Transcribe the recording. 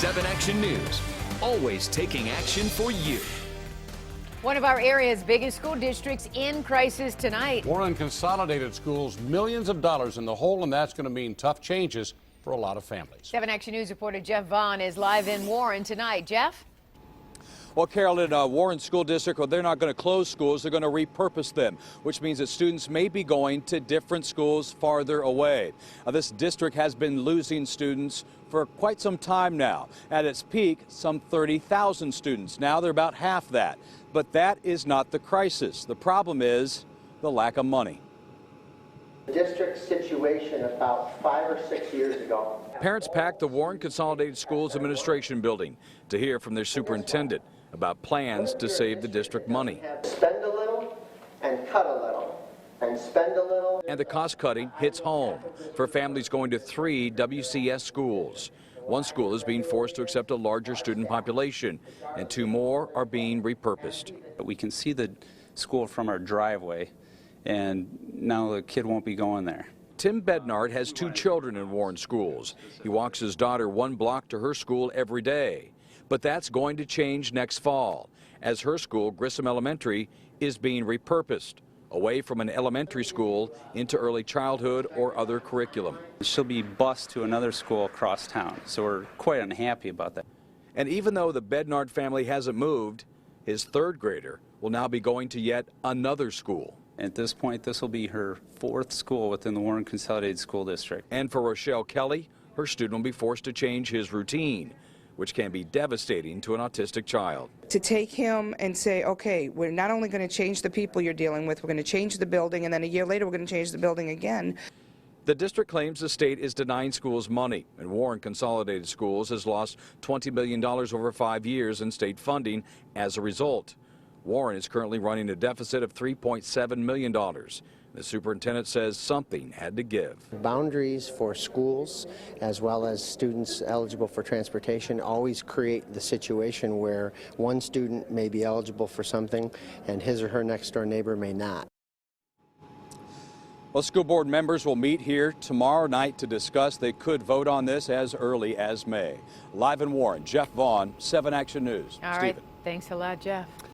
7 Action News, always taking action for you. One of our area's biggest school districts in crisis tonight. Warren Consolidated Schools, millions of dollars in the hole, and that's going to mean tough changes for a lot of families. 7 Action News reporter Jeff Vaughn is live in Warren tonight. Jeff? Well, Carol, in Warren School District, well, they're not going to close schools, they're going to repurpose them, which means that students may be going to different schools farther away. This district has been losing students for quite some time now. At its peak, some 30,000 students. Now they're about half that. But that is not the crisis. The problem is the lack of money. The district situation about 5 or 6 years ago. Parents packed the Warren Consolidated Schools Administration Building to hear from their superintendent about plans to save the district money. Spend a little and cut a little and spend a little. And the cost cutting hits home for families going to 3 WCS schools. One school is being forced to accept a larger student population, and 2 more are being repurposed. We can see the school from our driveway, and now the kid won't be going there. Tim Bednard has 2 children in Warren schools. He walks his daughter 1 block to her school every day. But that's going to change next fall, as her school, Grissom Elementary, is being repurposed away from an elementary school into early childhood or other curriculum. She'll be bused to another school across town, so we're quite unhappy about that. And even though the Bednard family hasn't moved, his 3rd grader will now be going to yet another school. At this point, this will be her 4th school within the Warren Consolidated School District. And for Rochelle Kelly, her student will be forced to change his routine, which can be devastating to an autistic child. To take him and say, okay, we're not only going to change the people you're dealing with, we're going to change the building, and then a year later we're going to change the building again. The district claims the state is denying schools money, and Warren Consolidated Schools has lost $20 million over 5 years in state funding as a result. Warren is currently running a deficit of $3.7 million. The superintendent says something had to give. Boundaries for schools as well as students eligible for transportation always create the situation where one student may be eligible for something and his or her next door neighbor may not. Well, school board members will meet here tomorrow night to discuss. They could vote on this as early as May. Live in Warren, Jeff Vaughn, 7 Action News. All right. Thanks a lot, Jeff.